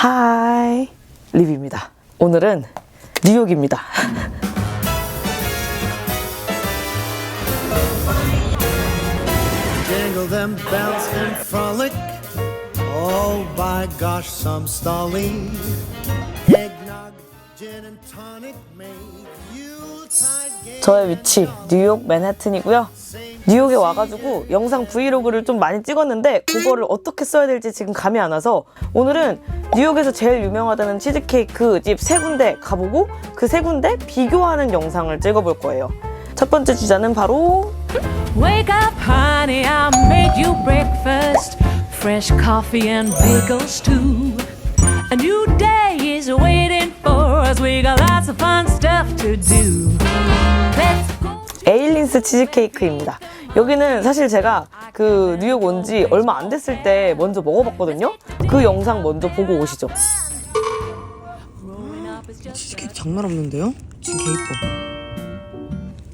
하이, 리뷰입니다. 오늘은 뉴욕입니다. Jingle them bells and frolic. Oh, by gosh, some stolly. Eggnog, gin and tonic make Yuletide gay. 저의 위치, 뉴욕 맨해튼이고요. 뉴욕에 와가지고 영상 브이로그를 좀 많이 찍었는데 그거를 어떻게 써야 될지 지금 감이 안 와서 오늘은 뉴욕에서 제일 유명하다는 치즈케이크 집 3군데 가보고 그 3군데 비교하는 영상을 찍어볼 거예요. 첫 번째 주자는 바로 Wake up, honey, I made you breakfast. Fresh coffee and bagels too. A new day is waiting for us. We got lots of fun stuff to do. Let's go. 에일린스 치즈케이크입니다. 여기는 사실 제가 그 뉴욕 온 지 얼마 안 됐을 때 먼저 먹어봤거든요. 그 영상 먼저 보고 오시죠. 치즈케이크 장난 없는데요? 진짜 예뻐.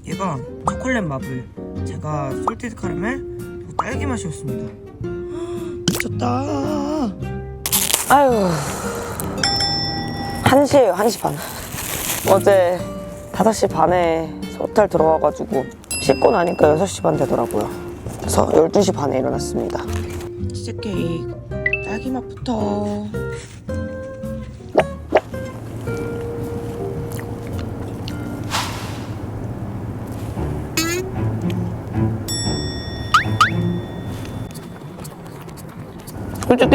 얘가 초콜릿 마블, 제가 솔티드 카라멜, 딸기 맛이었습니다. 미쳤다. 아유, 1시에요, 1시 반. 어제 5시 반에 호텔 들어와가지고 씻고 나니까 6시 반 되더라고요. 그래서 12시 반에 일어났습니다. 치즈케이크 딸기 맛부터. 솔직히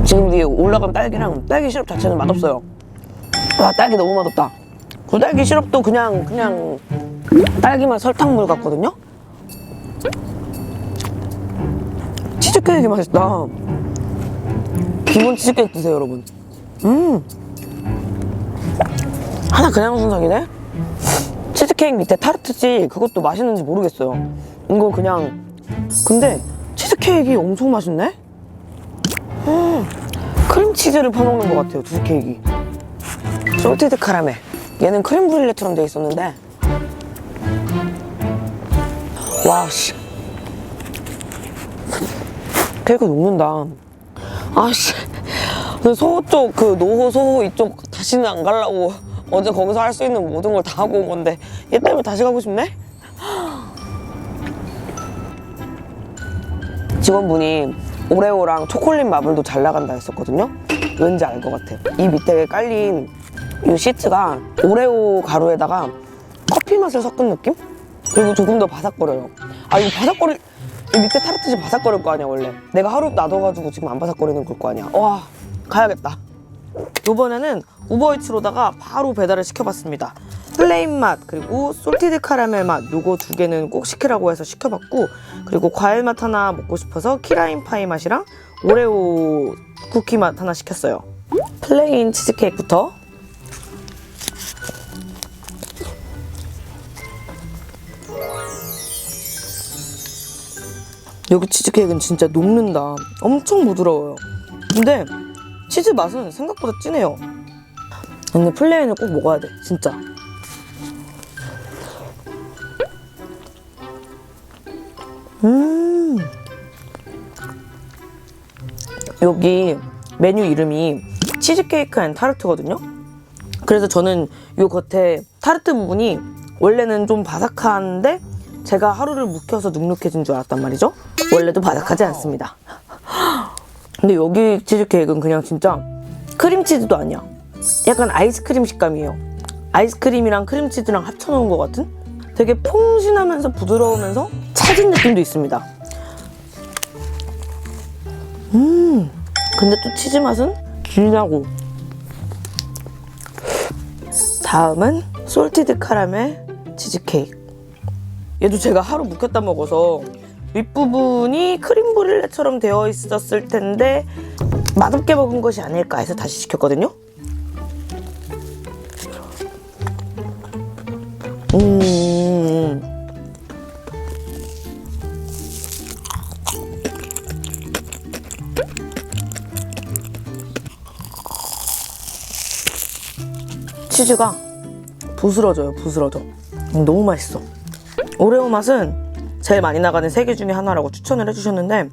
지금 위에 올라간 딸기랑 딸기 시럽 자체는 맛없어요. 와, 딸기 너무 맛없다. 그 딸기 시럽도 그냥 딸기맛 설탕물 같거든요? 치즈케이크 맛있다. 기본 치즈케이크 드세요, 여러분. 하나 그냥 순삭이네? 치즈케이크 밑에 타르트지 그것도 맛있는지 모르겠어요. 이거 그냥. 근데 치즈케이크가 엄청 맛있네? 크림치즈를 퍼먹는 것 같아요, 치즈케이크. 솔티드 카라멜. 얘는 크림 브릴레처럼 돼 있었는데 와우 씨, 케이크 녹는다. 아씨, 소호 쪽 그 노호 소호 이쪽 다시는 안 가려고 어제 거기서 할 수 있는 모든 걸 다 하고 온 건데 얘 때문에 다시 가고 싶네. 직원분이 오레오랑 초콜릿 마블도 잘 나간다 했었거든요. 왠지 알 것 같아. 이 밑에 깔린 이 시트가 오레오 가루에다가 커피 맛을 섞은 느낌? 그리고 조금 더 바삭거려요. 아, 이거 이 밑에 타르트지 바삭거릴 거 아니야, 원래. 내가 하루 놔둬가지고 지금 안 바삭거리는 걸 거 아니야. 와, 가야겠다. 이번에는 우버이츠로다가 바로 배달을 시켜봤습니다. 플레인 맛, 그리고 솔티드 카라멜 맛, 요거 2개는 꼭 시키라고 해서 시켜봤고, 그리고 과일 맛 하나 먹고 싶어서 키라인 파이 맛이랑 오레오 쿠키 맛 하나 시켰어요. 플레인 치즈케이크부터. 여기 치즈케이크는 진짜 녹는다. 엄청 부드러워요. 근데 치즈 맛은 생각보다 진해요. 근데 플레인을 꼭 먹어야 돼, 진짜. 여기 메뉴 이름이 치즈케이크 앤 타르트거든요. 그래서 저는 요 겉에 타르트 부분이 원래는 좀 바삭한데 제가 하루를 묵혀서 눅눅해진 줄 알았단 말이죠. 원래도 바삭하지 않습니다. 근데 여기 치즈케이크는 그냥 진짜 크림치즈도 아니야. 약간 아이스크림 식감이에요. 아이스크림이랑 크림치즈랑 합쳐놓은 것 같은? 되게 퐁신하면서 부드러우면서 차진 느낌도 있습니다. 근데 또 치즈 맛은 진하고. 다음은 솔티드 카라멜 치즈케이크. 얘도 제가 하루 묵혔다 먹어서 윗부분이 크림 브릴레처럼 되어 있었을 텐데 맛없게 먹은 것이 아닐까 해서 다시 시켰거든요. 치즈가 부스러져요, 부스러져. 너무 맛있어. 오레오 맛은 제일 많이 나가는 3개 중에 하나라고 추천을 해주셨는데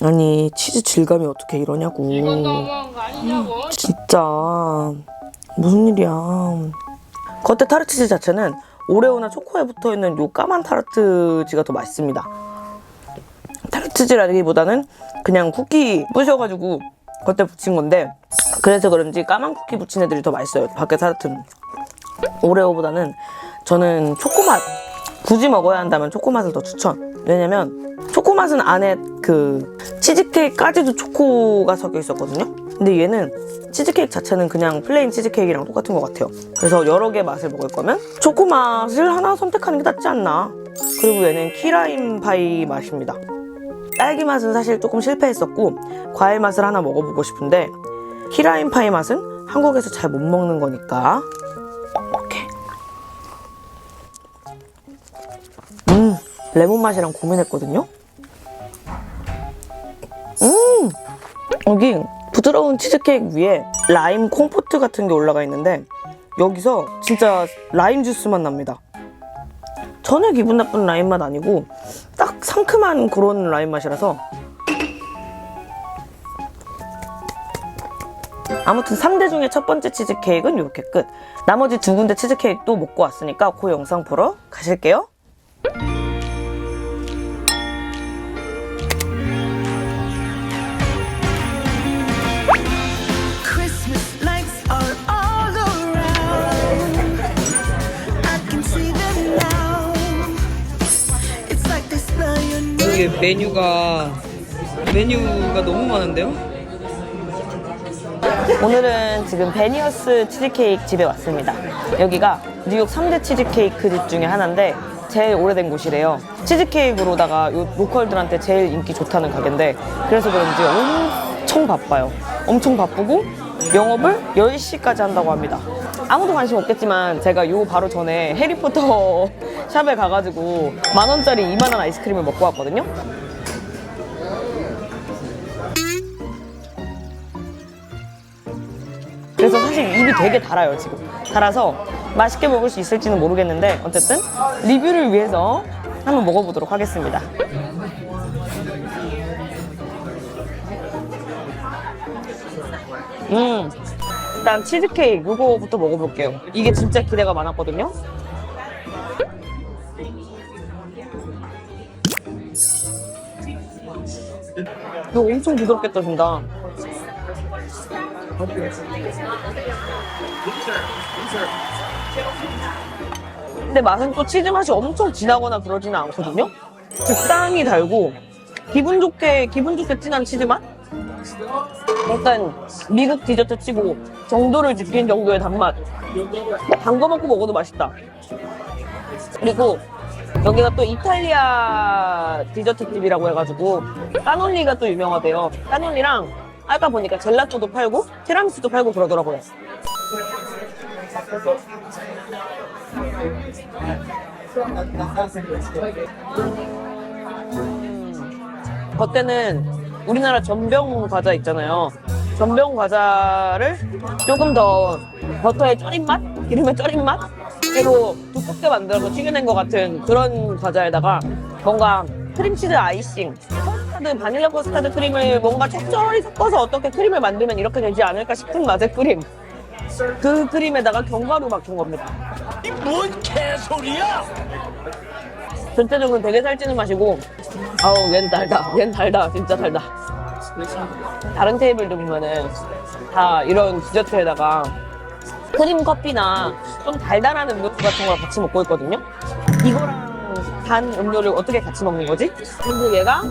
아니 치즈 질감이 어떻게 이러냐고. 진짜 무슨 일이야. 겉에 타르트지 자체는 오레오나 초코에 붙어있는 요 까만 타르트지가 더 맛있습니다. 타르트지라기보다는 그냥 쿠키 부셔가지고 겉에 붙인 건데, 그래서 그런지 까만 쿠키 붙인 애들이 더 맛있어요. 밖에 타르트는. 오레오보다는 저는 초코맛, 굳이 먹어야 한다면 초코맛을 더 추천. 왜냐면 초코맛은 안에 그 치즈케이크까지도 초코가 섞여 있었거든요. 근데 얘는 치즈케이크 자체는 그냥 플레인 치즈케이크랑 똑같은 것 같아요. 그래서 여러 개 맛을 먹을 거면 초코맛을 하나 선택하는 게 낫지 않나. 그리고 얘는 키라임 파이 맛입니다. 딸기 맛은 사실 조금 실패했었고 과일 맛을 하나 먹어보고 싶은데, 키라임 파이 맛은 한국에서 잘 못 먹는 거니까 이렇게. 레몬 맛이랑 고민했거든요. 여기 부드러운 치즈케이크 위에 라임 콤포트 같은 게 올라가 있는데, 여기서 진짜 라임 주스 맛 납니다. 전혀 기분 나쁜 라임 맛 아니고 딱 상큼한 그런 라임 맛이라서. 아무튼 3대 중에 첫 번째 치즈케이크는 이렇게 끝. 나머지 두 군데 치즈케이크도 먹고 왔으니까 그 영상 보러 가실게요. Christmas lights are all around. I can see them now. It's like they smell your name. 이게 메뉴가 너무 많은데요? 오늘은 지금 베니어스 치즈케이크 집에 왔습니다. 여기가 뉴욕 3대 치즈케이크 집 중에 하나인데 제일 오래된 곳이래요. 치즈케이크로다가 요 로컬들한테 제일 인기 좋다는 가게인데, 그래서 그런지 엄청 바빠요. 엄청 바쁘고 영업을 10시까지 한다고 합니다. 아무도 관심 없겠지만 제가 요 바로 전에 해리포터 샵에 가가지고 10,000원짜리 2만원 아이스크림을 먹고 왔거든요. 그래서 사실 입이 되게 달아요. 지금 달아서 맛있게 먹을 수 있을지는 모르겠는데, 어쨌든 리뷰를 위해서 한번 먹어보도록 하겠습니다. 일단 치즈케이크 이거부터 먹어볼게요. 이게 진짜 기대가 많았거든요. 이거 엄청 부드럽게 떠준다. 근데 맛은 또 치즈 맛이 엄청 진하거나 그러지는 않거든요. 적당히 달고 기분 좋게 진한 치즈 맛? 약간 미국 디저트 치고 정도를 지킨 정도의 단맛. 단 거 먹고 먹어도 맛있다. 그리고 여기가 또 이탈리아 디저트 집이라고 해가지고 까놀리가 또 유명하대요. 까놀리랑 아까 보니까 젤라또도 팔고 티라미수도 팔고 그러더라고요. 겉에는 우리나라 전병 과자 있잖아요. 전병 과자를 조금 더 버터에 쪄린 맛? 기름에 쪄린 맛? 그리고 두껍게 만들어서 튀겨낸 것 같은 그런 과자에다가 뭔가 크림치즈 아이싱, 커스타드, 바닐라 커스타드 크림을 뭔가 적절히 섞어서 어떻게 크림을 만들면 이렇게 되지 않을까 싶은 맛의 크림. 그 크림에다가 견과류 박힌 겁니다. 뭔 개소리야! 전체적으로 되게 살찌는 맛이고, 아우 얘는 달다. 얘는 달다. 진짜 달다. 다른 테이블도 보면은 다 이런 디저트에다가 크림 커피나 좀 달달한 음료 같은 거랑 같이 먹고 있거든요. 이거랑 단 음료를 어떻게 같이 먹는 거지? 그리고 얘가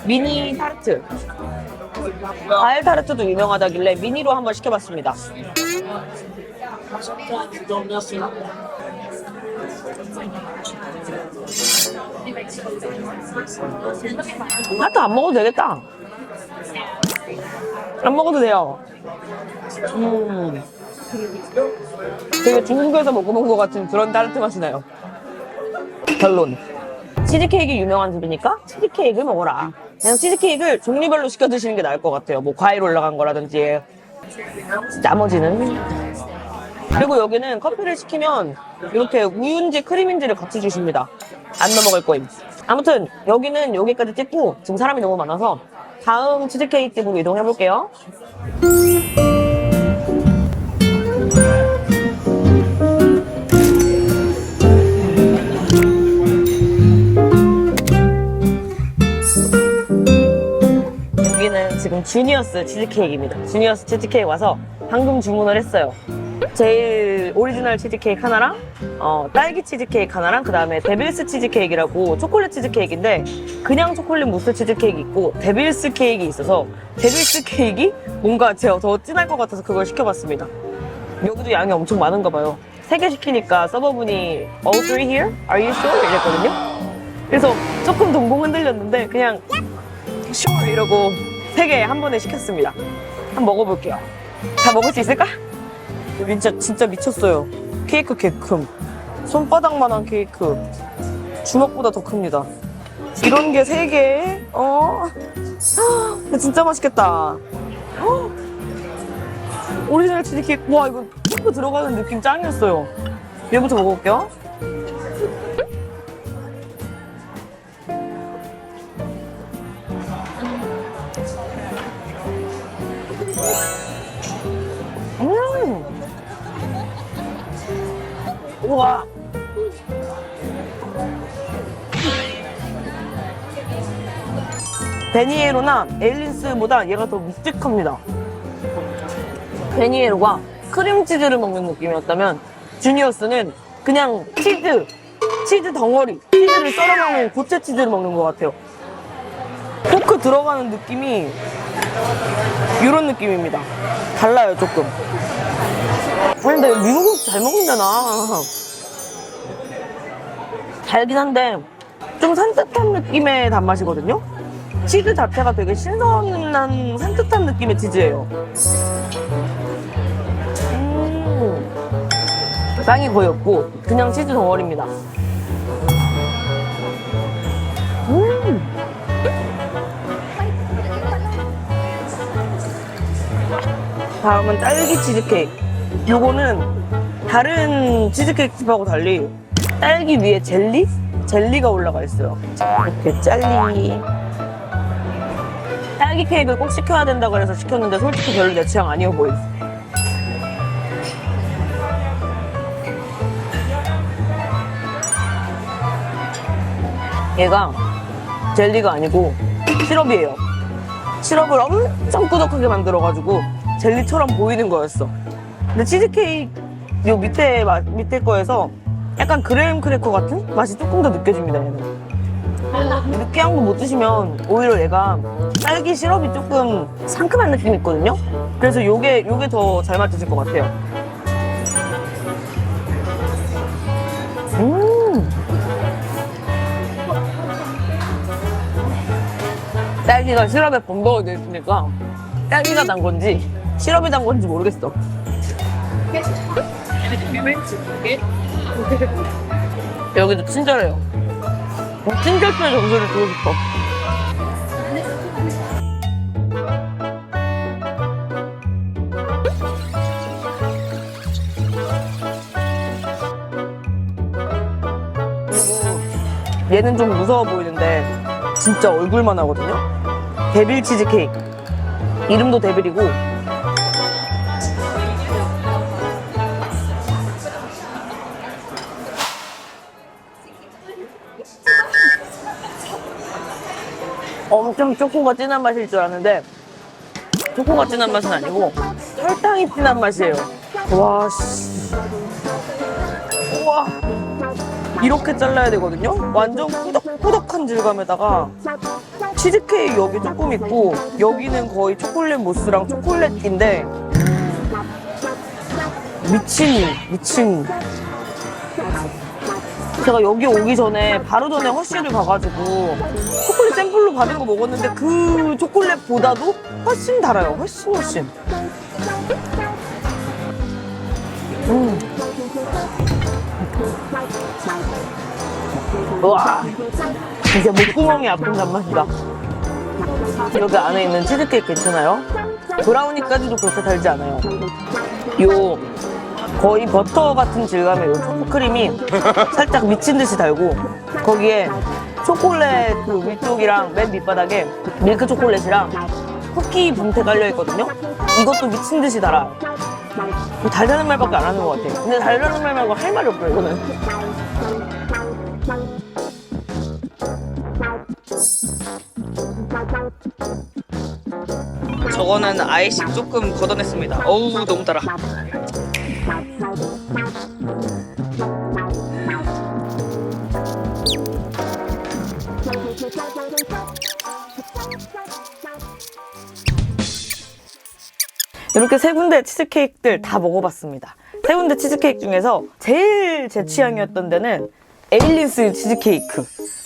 미니 타르트, 과일 타르트도 유명하다길래 미니로 한번 시켜봤습니다. 나도 안 먹어도 되겠다. 안 먹어도 돼요. 되게 중국에서 먹어본 것 같은 그런 타르트 맛이 나요. 결론. 치즈케이크 유명한 집이니까 치즈케이크를 먹어라. 그냥 치즈케이크를 종류별로 시켜 드시는 게 나을 것 같아요. 뭐 과일 올라간 거라든지. 나머지는. 그리고 여기는 커피를 시키면 이렇게 우유인지 크림인지를 같이 주십니다. 안 넘어갈 거임. 아무튼 여기는 여기까지 찍고 지금 사람이 너무 많아서 다음 치즈케이크 집으로 이동해볼게요. 여기는 지금 주니어스 치즈케이크입니다. 주니어스 치즈케이크 와서 방금 주문을 했어요. 제일 오리지널 치즈케이크 하나랑 딸기 치즈케이크 하나랑 그 다음에 데빌스 치즈케이크라고 초콜릿 치즈케이크인데 그냥 초콜릿 무스 치즈케이크 있고 데빌스 케이크 있어서 데빌스 케이크 뭔가 제가 더 진할 것 같아서 그걸 시켜봤습니다. 여기도 양이 엄청 많은가 봐요. 3개 시키니까 서버분이 All three here? Are you sure? 이랬거든요. 그래서 조금 동공 흔들렸는데 그냥 sure 이러고 3개 한 번에 시켰습니다. 한번 먹어볼게요. 다 먹을 수 있을까? 진짜 미쳤어요. 케이크 개큼. 손바닥만한 케이크. 주먹보다 더 큽니다. 이런 게 3개. 진짜 맛있겠다. 오리지널 치즈케이크. 와, 이거 초코 들어가는 느낌 짱이었어요. 얘부터 먹어볼게요. 우와. 베니에로나 에일린스보다 얘가 더 묵직합니다. 베니에로가 크림치즈를 먹는 느낌이었다면 주니어스는 그냥 치즈 덩어리, 치즈를 썰어 먹는 고체 치즈를 먹는 것 같아요. 포크 들어가는 느낌이 이런 느낌입니다. 달라요, 조금. 근데 미국 잘 먹는다나. 달긴 한데 좀 산뜻한 느낌의 단맛이거든요. 치즈 자체가 되게 신선한 산뜻한 느낌의 치즈예요. 빵이 거의 없고 그냥 치즈 덩어리입니다. 다음은 딸기 치즈케이크. 요거는 다른 치즈케이크 집하고 달리 딸기 위에 젤리가 올라가 있어요. 이렇게 젤리. 딸기 케이크를 꼭 시켜야 된다고 해서 시켰는데 솔직히 별로 내 취향 아니어 보이지. 얘가 젤리가 아니고 시럽이에요. 시럽을 엄청 꾸덕하게 만들어가지고 젤리처럼 보이는 거였어. 근데 치즈케이크 요 밑에 거에서 약간 그레임 크래커 같은 맛이 조금 더 느껴집니다, 얘는. 느끼한 거 못 드시면 오히려 얘가 딸기 시럽이 조금 상큼한 느낌이 있거든요? 그래서 요게 더 잘 맞으실 것 같아요. 딸기가 시럽에 범벅이 돼 있으니까 딸기가 단 건지 시럽이 단 건지 모르겠어. 여기도 친절해요. 친절도의 점수를 주고 싶어. 그리고 얘는 좀 무서워 보이는데 진짜 얼굴만 하거든요. 데빌 치즈케이크. 이름도 데빌이고 엄청 초코가 진한 맛일 줄 아는데 초코가 진한 맛은 아니고 설탕이 진한 맛이에요. 와, 씨. 우와. 이렇게 잘라야 되거든요. 완전 꾸덕꾸덕한 질감에다가 치즈케이크 여기 조금 있고 여기는 거의 초콜릿 무스랑 초콜릿인데 미친. 제가 여기 오기 전에 바로 전에 허쉬를 가가지고 초콜릿 샘플로 받은 거 먹었는데 그 초콜릿보다도 훨씬 달아요. 훨씬. 우와, 이제 목구멍이 아픈 단맛이다. 여기 안에 있는 치즈케이크 괜찮아요? 브라우니까지도 그렇게 달지 않아요. 요 거의 버터 같은 질감의 요 초코크림이 살짝 미친 듯이 달고 거기에 초콜릿 그 위쪽이랑 맨 밑바닥에 밀크 초콜릿이랑 쿠키 분태 깔려있거든요. 이것도 미친 듯이 달아요. 달다는 말밖에 안 하는 것 같아요. 근데 달다는 말 말고 할 말이 없어요, 이거는. 저거는 아이싱 조금 걷어냈습니다. 어우, 너무 달아. 이렇게 세 군데 치즈케이크들 다 먹어봤습니다. 세 군데 치즈케이크 중에서 제일 제 취향이었던 데는 에일린스 치즈케이크.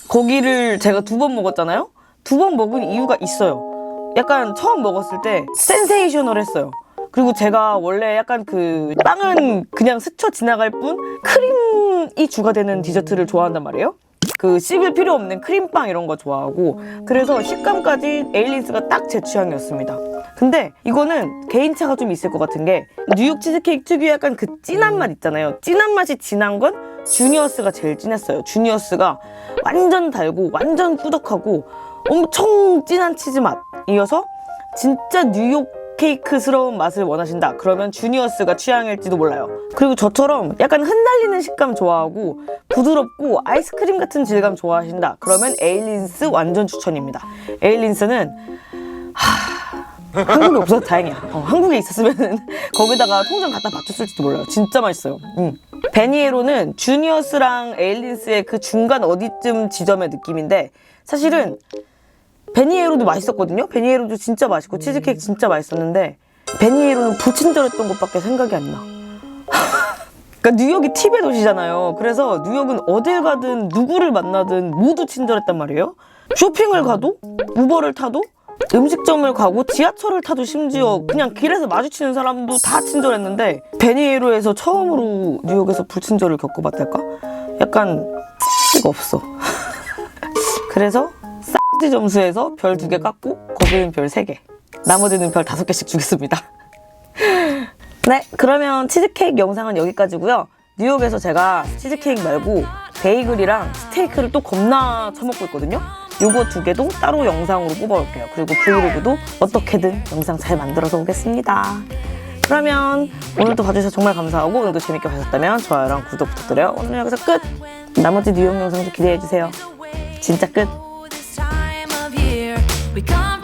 거기를 제가 2번 먹었잖아요? 2번 먹은 이유가 있어요. 약간 처음 먹었을 때 센세이셔널했어요. 그리고 제가 원래 약간 그 빵은 그냥 스쳐 지나갈 뿐 크림이 주가 되는 디저트를 좋아한단 말이에요. 그 씹을 필요 없는 크림빵 이런 거 좋아하고, 그래서 식감까지 에일린스가 딱 제 취향이었습니다. 근데 이거는 개인차가 좀 있을 것 같은 게, 뉴욕 치즈케이크 특유의 약간 그 진한 맛 있잖아요. 진한 맛이 진한 건 주니어스가 제일 진했어요. 주니어스가 완전 달고 완전 꾸덕하고 엄청 진한 치즈 맛이어서 진짜 뉴욕 케이크스러운 맛을 원하신다 그러면 주니어스가 취향일지도 몰라요. 그리고 저처럼 약간 흩날리는 식감 좋아하고 부드럽고 아이스크림 같은 질감 좋아하신다 그러면 에일린스 완전 추천입니다. 에일린스는 한국에 없어서 다행이야. 한국에 있었으면 거기다가 통장 갖다 바쳤을지도 몰라요. 진짜 맛있어요. 베니에로는 주니어스랑 에일린스의 그 중간 어디쯤 지점의 느낌인데, 사실은 베니에로도 맛있었거든요. 베니에로도 진짜 맛있고 치즈케이크 진짜 맛있었는데, 베니에로는 불친절했던 것밖에 생각이 안 나. 그러니까 뉴욕이 팁의 도시잖아요. 그래서 뉴욕은 어딜 가든 누구를 만나든 모두 친절했단 말이에요. 쇼핑을 가도, 우버를 타도, 음식점을 가고, 지하철을 타도, 심지어 그냥 길에서 마주치는 사람도 다 친절했는데, 베니에로에서 처음으로 뉴욕에서 불친절을 겪어봤달까? 약간 X가 없어. 그래서 싸지 점수에서 별 2개 깎고 거기는 별 3개, 나머지는 별 5개씩 주겠습니다. 네, 그러면 치즈케이크 영상은 여기까지고요. 뉴욕에서 제가 치즈케이크 말고 베이글이랑 스테이크를 또 겁나 처먹고 있거든요. 요거 2개도 따로 영상으로 뽑아올게요. 그리고 브이로그도 어떻게든 영상 잘 만들어서 오겠습니다. 그러면 오늘도 봐주셔서 정말 감사하고, 오늘도 재밌게 보셨다면 좋아요랑 구독 부탁드려요. 오늘 여기서 끝! 나머지 뉴욕 영상도 기대해주세요. 진짜 끝! We come